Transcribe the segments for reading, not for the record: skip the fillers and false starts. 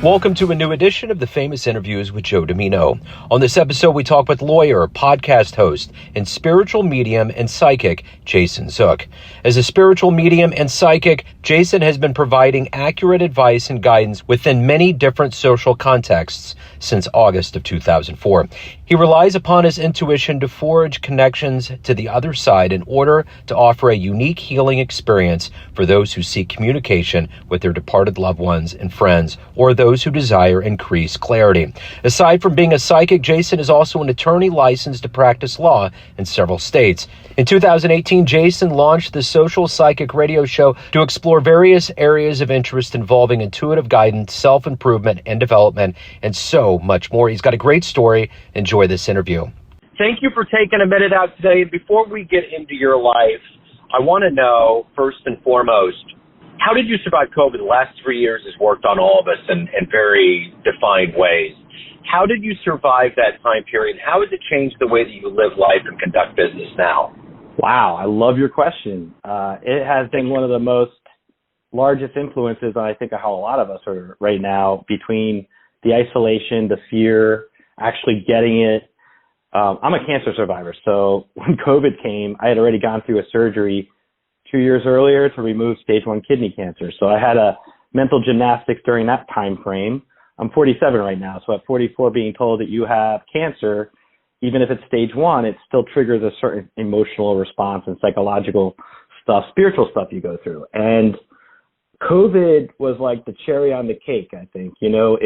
Welcome to a new edition of the Famous Interviews with Joe Dimino. On this episode, we talk with lawyer, podcast host, and spiritual medium and psychic Jason Zook. As a spiritual medium and psychic, Jason has been providing accurate advice and guidance within many different social contexts since August of 2004. He relies upon his intuition to forge connections to the other side in order to offer a unique healing experience for those who seek communication with their departed loved ones and friends, or those who desire increased clarity. Aside from being a psychic, Jason is also an attorney licensed to practice law in several states. In 2018, Jason launched the Social Psychic radio show to explore various areas of interest involving intuitive guidance, self-improvement, and development, and so much more. He's got a great story. Enjoy this interview. Thank you for taking a minute out today. Before we get into your life, I want to know, first and foremost, how did you survive COVID? The last 3 years has worked on all of us in very defined ways. How did you survive that time period? How has it changed the way that you live life and conduct business now? Wow, I love your question. It has been one of the most largest influences, I think, of how a lot of us are right now, between the isolation, the fear, actually getting it. I'm a cancer survivor, so when COVID came, I had already gone through a surgery 2 years earlier to remove stage 1 kidney cancer. So I had a mental gymnastics during that time frame. I'm 47 right now, so at 44 being told that you have cancer, even if it's stage 1, it still triggers a certain emotional response and psychological stuff, spiritual stuff you go through. And COVID was like the cherry on the cake, I think. You know,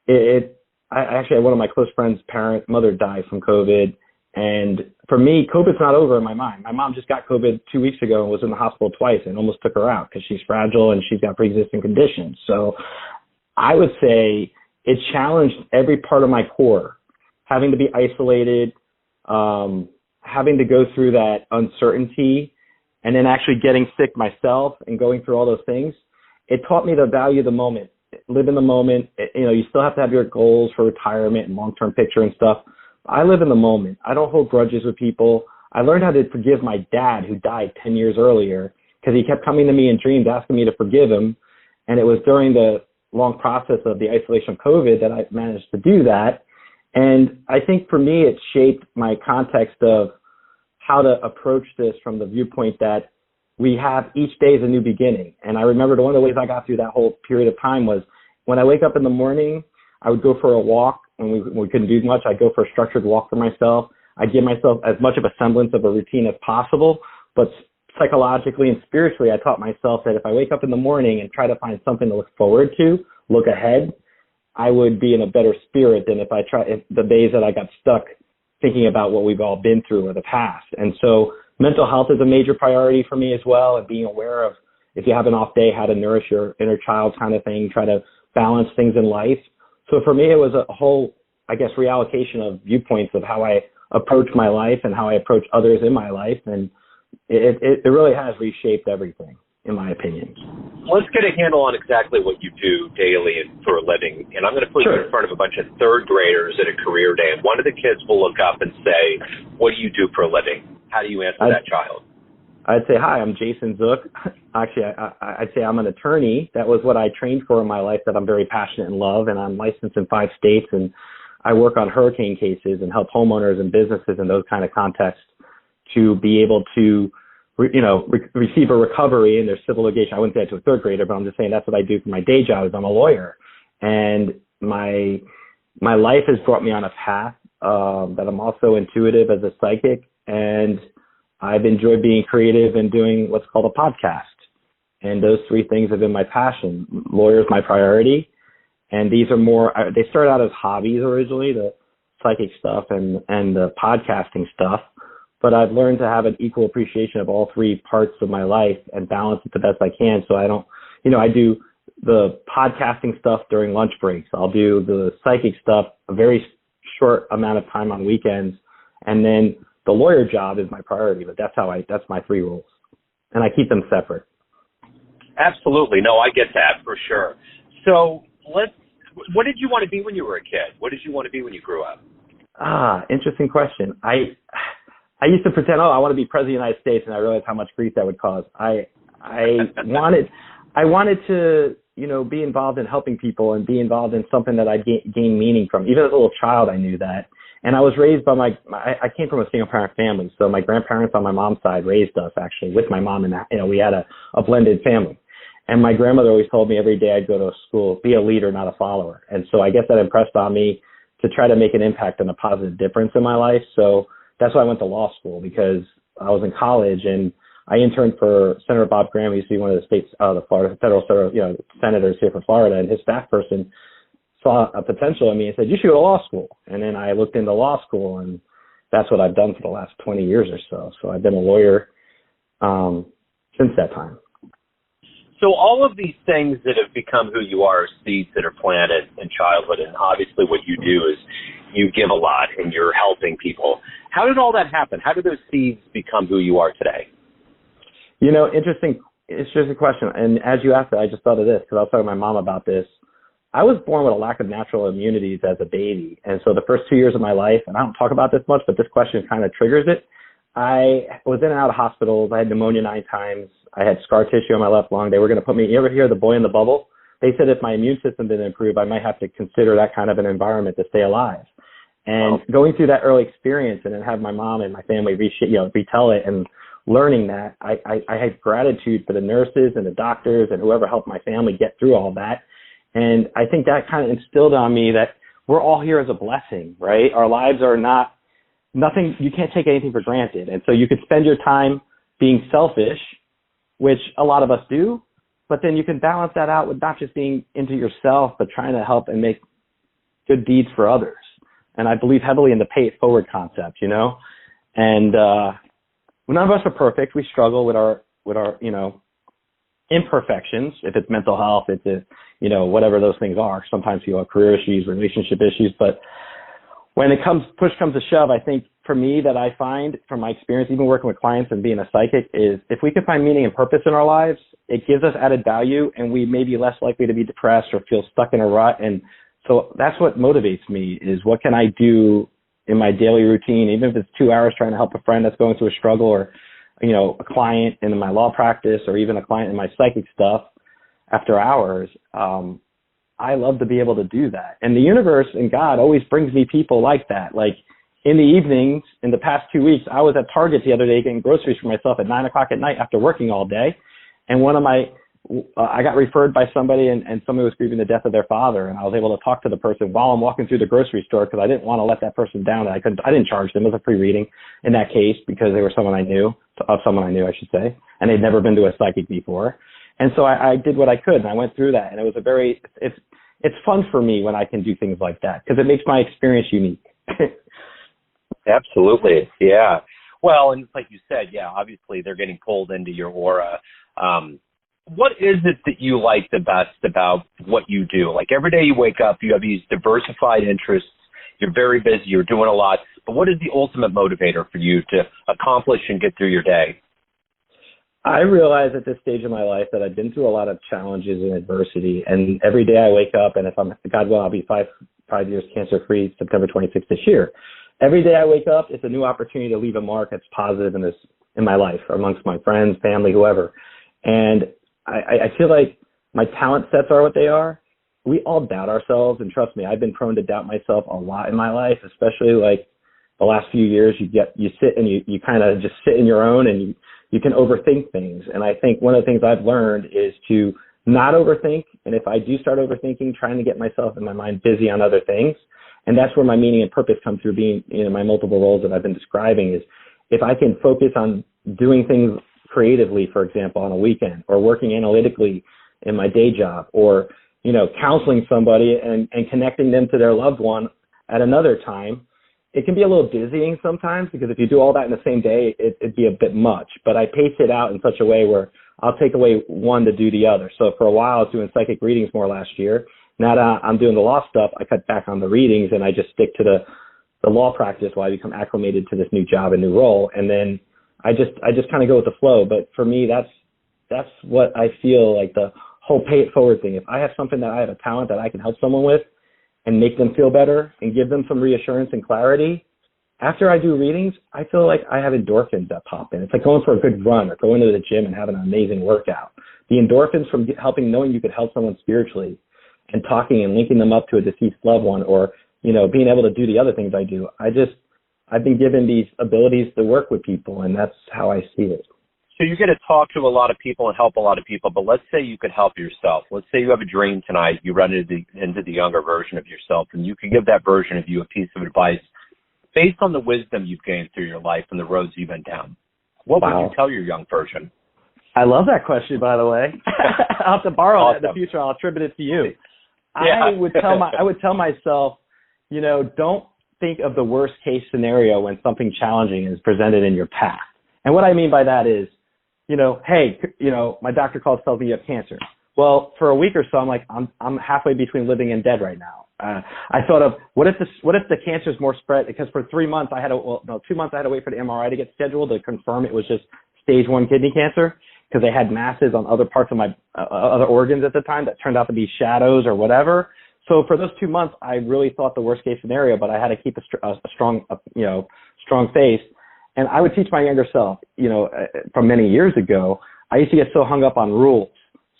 I actually had one of my close friends' mother died from COVID. And for me, COVID's not over in my mind. My mom just got COVID 2 weeks ago and was in the hospital twice and almost took her out because she's fragile and she's got pre-existing conditions. So I would say it challenged every part of my core, having to be isolated, having to go through that uncertainty, and then actually getting sick myself and going through all those things. It taught me to value the moment, live in the moment. You know, you still have to have your goals for retirement and long-term picture and stuff. I live in the moment. I don't hold grudges with people. I learned how to forgive my dad, who died 10 years earlier, because he kept coming to me in dreams asking me to forgive him. And it was during the long process of the isolation of COVID that I managed to do that. And I think for me, it shaped my context of how to approach this from the viewpoint that we have each day is a new beginning. And I remember one of the ways I got through that whole period of time was when I wake up in the morning, I would go for a walk. When we couldn't do much, I'd go for a structured walk for myself. I'd give myself as much of a semblance of a routine as possible, but psychologically and spiritually, I taught myself that if I wake up in the morning and try to find something to look forward to, look ahead, I would be in a better spirit than if the days that I got stuck thinking about what we've all been through or the past. And so mental health is a major priority for me as well, and being aware of, if you have an off day, how to nourish your inner child kind of thing, try to balance things in life. So for me, it was a whole, I guess, reallocation of viewpoints of how I approach my life and how I approach others in my life. And it really has reshaped everything, in my opinion. Let's get a handle on exactly what you do daily and for a living. And I'm going to put you in front of a bunch of third graders at a career day. And one of the kids will look up and say, "What do you do for a living?" How do you answer that child? I'd say, "Hi, I'm Jason Zook." Actually, I'd say I'm an attorney. That was what I trained for in my life, that I'm very passionate and love, and I'm licensed in 5 states, and I work on hurricane cases and help homeowners and businesses in those kind of contexts to be able to, receive a recovery in their civil litigation. I wouldn't say that to a third grader, but I'm just saying that's what I do for my day job. Is I'm a lawyer, and my life has brought me on a path that I'm also intuitive as a psychic, and I've enjoyed being creative and doing what's called a podcast. And those 3 things have been my passion. Lawyer's my priority. And these are more, they started out as hobbies originally, the psychic stuff and the podcasting stuff. But I've learned to have an equal appreciation of all 3 parts of my life and balance it the best I can. So I don't, I do the podcasting stuff during lunch breaks. I'll do the psychic stuff a very short amount of time on weekends. And then the lawyer job is my priority, but that's my 3 rules. And I keep them separate. Absolutely. No, I get that for sure. So what did you want to be when you were a kid? What did you want to be when you grew up? Interesting question. I used to pretend, I want to be president of the United States, and I realized how much grief that would cause. I wanted to be involved in helping people and be involved in something that I gain meaning from. Even as a little child, I knew that. And I was raised by I came from a single parent family. So my grandparents on my mom's side raised us actually with my mom, and we had a blended family. And my grandmother always told me every day I'd go to a school, be a leader, not a follower. And so I guess that impressed on me to try to make an impact and a positive difference in my life. So that's why I went to law school, because I was in college and I interned for Senator Bob Graham. He used to be one of the state's, the Florida federal, senators here for Florida, and his staff person saw a potential in me and said, you should go to law school. And then I looked into law school, and that's what I've done for the last 20 years or so. So I've been a lawyer since that time. So all of these things that have become who you are seeds that are planted in childhood, and obviously what you do is you give a lot and you're helping people. How did all that happen? How did those seeds become who you are today? Interesting question. And as you asked it, I just thought of this because I was talking to my mom about this. I was born with a lack of natural immunities as a baby. And so the first 2 years of my life, and I don't talk about this much, but this question kind of triggers it. I was in and out of hospitals. I had pneumonia 9 times. I had scar tissue on my left lung. They were going to put me, you ever hear the boy in the bubble? They said if my immune system didn't improve, I might have to consider that kind of an environment to stay alive. And going through that early experience and then have my mom and my family retell it and learning that, I had gratitude for the nurses and the doctors and whoever helped my family get through all that. And I think that kind of instilled on me that we're all here as a blessing, right? Our lives are nothing, you can't take anything for granted. And so you could spend your time being selfish, which a lot of us do, but then you can balance that out with not just being into yourself, but trying to help and make good deeds for others. And I believe heavily in the pay it forward concept, and none of us are perfect. We struggle with our imperfections. If it's mental health, it's whatever those things are. Sometimes you have career issues, relationship issues, but when push comes to shove, I think for me that I find from my experience, even working with clients and being a psychic, is if we can find meaning and purpose in our lives, it gives us added value, and we may be less likely to be depressed or feel stuck in a rut. And so that's what motivates me, is what can I do in my daily routine, even if it's 2 hours trying to help a friend that's going through a struggle, or, a client in my law practice, or even a client in my psychic stuff after hours. I love to be able to do that. And the universe and God always brings me people like that. Like in the evenings, in the past 2 weeks, I was at Target the other day getting groceries for myself at 9 o'clock at night after working all day. And I got referred by somebody, and somebody was grieving the death of their father. And I was able to talk to the person while I'm walking through the grocery store, because I didn't want to let that person down. I didn't charge them. It was a free reading in that case, because they were someone I knew, I should say. And they'd never been to a psychic before. And so I did what I could, and I went through that. And it was it's fun for me when I can do things like that, because it makes my experience unique. Absolutely. Yeah. Well, and like you said, obviously they're getting pulled into your aura. What is it that you like the best about what you do? Like every day you wake up, you have these diversified interests. You're very busy. You're doing a lot. But what is the ultimate motivator for you to accomplish and get through your day? I realize at this stage of my life that I've been through a lot of challenges and adversity. And every day I wake up, and if I'm, God willing, I'll be five years cancer-free September 26th this year. Every day I wake up, it's a new opportunity to leave a mark that's positive in my life, amongst my friends, family, whoever. And I feel like my talent sets are what they are. We all doubt ourselves, and trust me, I've been prone to doubt myself a lot in my life, especially like the last few years. You sit and you kind of just sit in your own, and you can overthink things. And I think one of the things I've learned is to not overthink. And if I do start overthinking, trying to get myself in my mind busy on other things. And that's where my meaning and purpose come through being, my multiple roles that I've been describing, is if I can focus on doing things creatively, for example, on a weekend, or working analytically in my day job, or, counseling somebody and connecting them to their loved one at another time. It can be a little dizzying sometimes, because if you do all that in the same day, it'd be a bit much. But I pace it out in such a way where I'll take away one to do the other. So for a while, I was doing psychic readings more last year. Now that I'm doing the law stuff, I cut back on the readings, and I just stick to the law practice while I become acclimated to this new job and new role. And then I just kind of go with the flow. But for me, that's what I feel like, the whole pay it forward thing. If I have something that I have a talent that I can help someone with and make them feel better and give them some reassurance and clarity, after I do readings, I feel like I have endorphins that pop in. It's like going for a good run or going to the gym and having an amazing workout, The endorphins from helping, knowing you could help someone spiritually and talking and linking them up to a deceased loved one, or, being able to do the other things I do. I've been given these abilities to work with people, and that's how I see it. So you get to talk to a lot of people and help a lot of people, but let's say you could help yourself. Let's say you have a dream tonight, you run into the younger version of yourself, and you could give that version of you a piece of advice based on the wisdom you've gained through your life and the roads you've been down. What would you tell your young version? I love that question, by the way. I'll have to borrow that in the future. I'll attribute it to you. Yeah. I would tell myself, don't think of the worst case scenario when something challenging is presented in your path. And what I mean by that is, hey, my doctor tells me you have cancer. Well, for a week or so, I'm like, I'm halfway between living and dead right now. I thought of what if the cancer is more spread? Because for 3 months 2 months I had to wait for the MRI to get scheduled to confirm it was just stage 1 kidney cancer, because they had masses on other parts of my other organs at the time that turned out to be shadows or whatever. So for those 2 months, I really thought the worst case scenario, but I had to keep a strong face. And I would teach my younger self, from many years ago, I used to get so hung up on rules,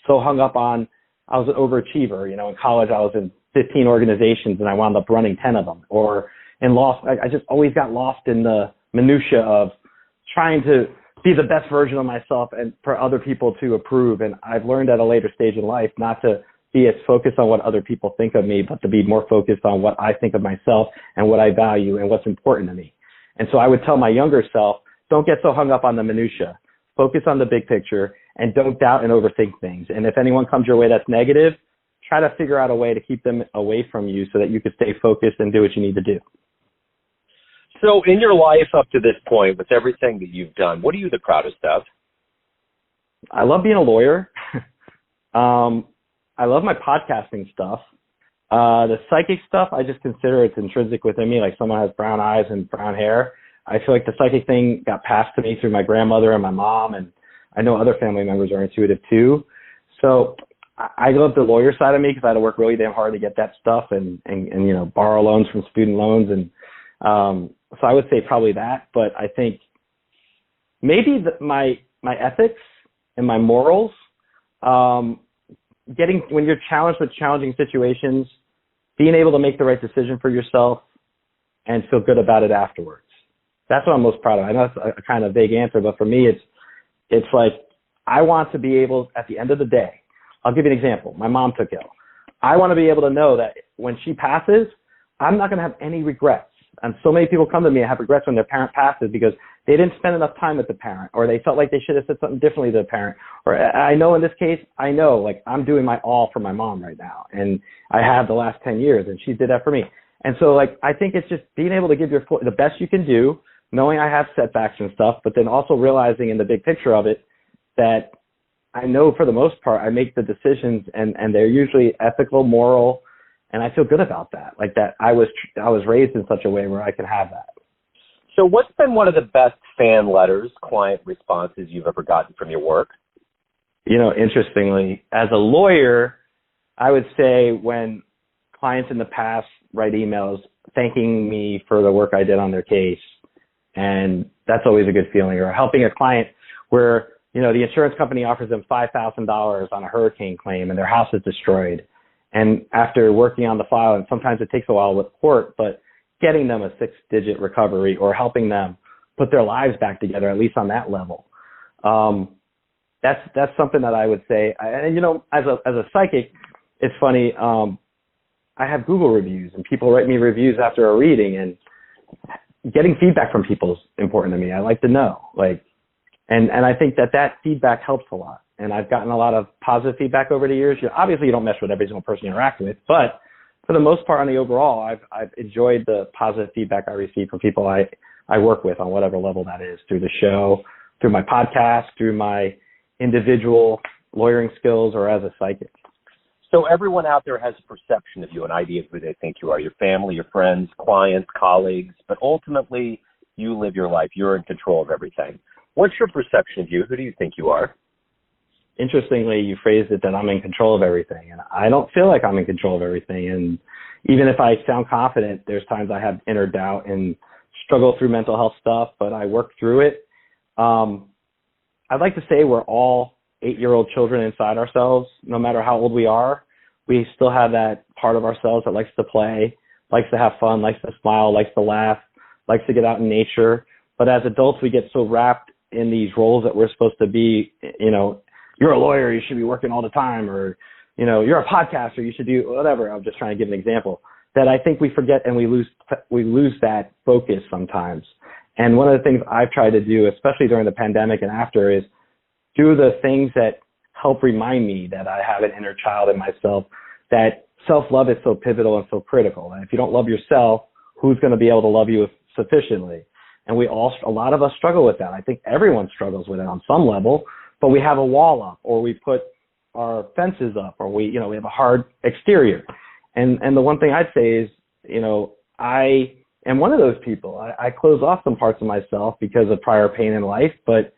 so hung up on, I was an overachiever. In college, I was in 15 organizations and I wound up running 10 of them. I just always got lost in the minutia of trying to be the best version of myself and for other people to approve. And I've learned at a later stage in life not to be as focused on what other people think of me, but to be more focused on what I think of myself and what I value and what's important to me. And so I would tell my younger self, don't get so hung up on the minutia. Focus on the big picture and don't doubt and overthink things. And if anyone comes your way that's negative, try to figure out a way to keep them away from you so that you can stay focused and do what you need to do. So in your life up to this point, with everything that you've done, what are you the proudest of? I love being a lawyer. I love my podcasting stuff. The psychic stuff, I just consider it's intrinsic within me. Like someone has brown eyes and brown hair. I feel like the psychic thing got passed to me through my grandmother and my mom, and I know other family members are intuitive too. So I love the lawyer side of me because I had to work really damn hard to get that stuff and borrow loans from student loans. And so I would say probably that. But I think maybe my ethics and my morals, when you're challenged with challenging situations, being able to make the right decision for yourself and feel good about it afterwards. That's what I'm most proud of. I know it's a kind of vague answer, but for me, it's like I want to be able, at the end of the day, I'll give you an example. My mom took ill. I want to be able to know that when she passes, I'm not going to have any regrets. And so many people come to me and have regrets when their parent passes because they didn't spend enough time with the parent, or they felt like they should have said something differently to the parent. Or I know in this case, like I'm doing my all for my mom right now. And I have the last 10 years and she did that for me. And so like, I think it's just being able to give the best you can do, knowing I have setbacks and stuff, but then also realizing in the big picture of it that I know for the most part, I make the decisions and they're usually ethical, moral, and I feel good about that. Like that I was raised in such a way where I can have that. So what's been one of the best fan letters, client responses you've ever gotten from your work? Interestingly, as a lawyer, I would say when clients in the past write emails thanking me for the work I did on their case, and that's always a good feeling. Or helping a client where, the insurance company offers them $5,000 on a hurricane claim and their house is destroyed. And after working on the file, and sometimes it takes a while with court, but getting them a 6-digit recovery or helping them put their lives back together, at least on that level. That's something that I would say. And as a psychic, it's funny. I have Google reviews and people write me reviews after a reading, and getting feedback from people is important to me. I like to know, and I think that feedback helps a lot. And I've gotten a lot of positive feedback over the years. Obviously, you don't mess with every single person you interact with, but for the most part, on the overall, I've enjoyed the positive feedback I receive from people I work with on whatever level that is, through the show, through my podcast, through my individual lawyering skills, or as a psychic. So everyone out there has a perception of you, an idea of who they think you are, your family, your friends, clients, colleagues, but ultimately you live your life. You're in control of everything. What's your perception of you? Who do you think you are? Interestingly, you phrased it that I'm in control of everything, and I don't feel like I'm in control of everything. And even if I sound confident, there's times I have inner doubt and struggle through mental health stuff, but I work through it. I'd like to say we're all 8-year-old children inside ourselves. No matter how old we are, we still have that part of ourselves that likes to play, likes to have fun, likes to smile, likes to laugh, likes to get out in nature. But as adults, we get so wrapped in these roles that we're supposed to be, you're a lawyer, you should be working all the time, or, you're a podcaster, you should do whatever. I'm just trying to give an example that I think we forget, and we lose that focus sometimes. And one of the things I've tried to do, especially during the pandemic and after, is do the things that help remind me that I have an inner child in myself, that self-love is so pivotal and so critical. And if you don't love yourself, who's going to be able to love you sufficiently? And a lot of us struggle with that. I think everyone struggles with it on some level, but we have a wall up, or we put our fences up, or we have a hard exterior. And the one thing I'd say is, I am one of those people. I close off some parts of myself because of prior pain in life, but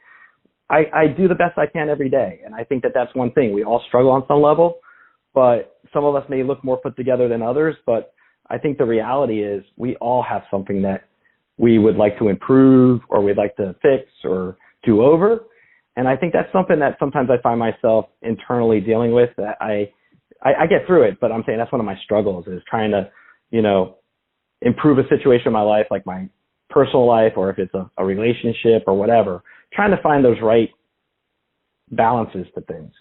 I do the best I can every day. And I think that that's one thing. We all struggle on some level, but some of us may look more put together than others. But I think the reality is we all have something that we would like to improve, or we'd like to fix or do over. And I think that's something that sometimes I find myself internally dealing with. That I get through it, but I'm saying that's one of my struggles, is trying to, improve a situation in my life, like my personal life, or if it's a relationship or whatever, trying to find those right balances to things.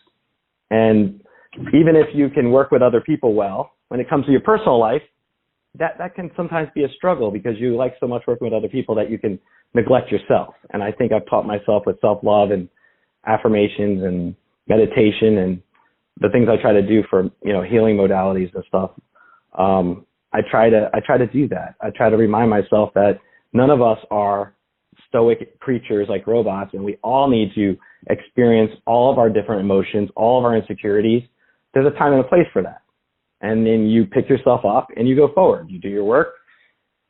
And even if you can work with other people well, when it comes to your personal life, that can sometimes be a struggle, because you like so much working with other people that you can neglect yourself. And I think I've taught myself with self-love and affirmations and meditation and the things I try to do for, healing modalities and stuff. I try to do that. I try to remind myself that none of us are stoic creatures like robots, and we all need to experience all of our different emotions, all of our insecurities. There's a time and a place for that. And then you pick yourself up and you go forward. You do your work,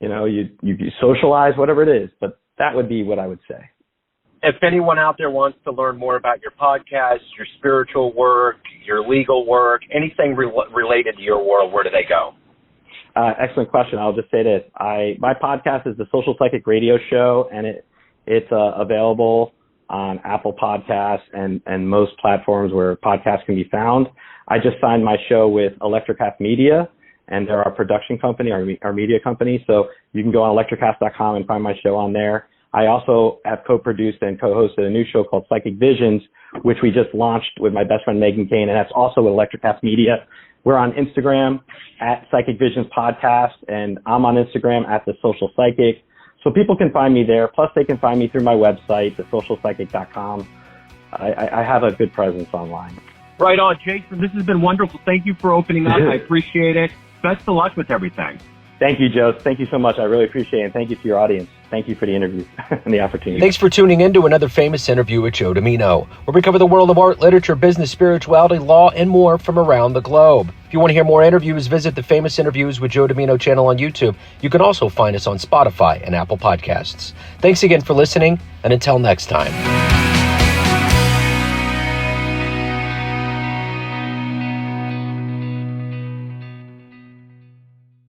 you socialize, whatever it is. But that would be what I would say. If anyone out there wants to learn more about your podcast, your spiritual work, your legal work, anything related to your world, where do they go? Excellent question. I'll just say this. My podcast is the Social Psychic Radio Show, and it's available on Apple Podcasts and most platforms where podcasts can be found. I just signed my show with Electric Half Media, and they're our production company, our media company. So you can go on electricast.com and find my show on there. I also have co-produced and co-hosted a new show called Psychic Visions, which we just launched with my best friend Megan Kane, and that's also with Electric Half Media. We're on Instagram at Psychic Visions Podcast, and I'm on Instagram at The Social Psychic. So people can find me there. Plus, they can find me through my website, thesocialpsychic.com. I have a good presence online. Right on, Jason. This has been wonderful. Thank you for opening up. I appreciate it. Best of luck with everything. Thank you, Joe. Thank you so much. I really appreciate it. And thank you to your audience. Thank you for the interview and the opportunity. Thanks for tuning in to another famous interview with Joe Dimino, where we cover the world of art, literature, business, spirituality, law, and more from around the globe. If you want to hear more interviews, visit the Famous Interviews with Joe Dimino channel on YouTube. You can also find us on Spotify and Apple Podcasts. Thanks again for listening, and until next time.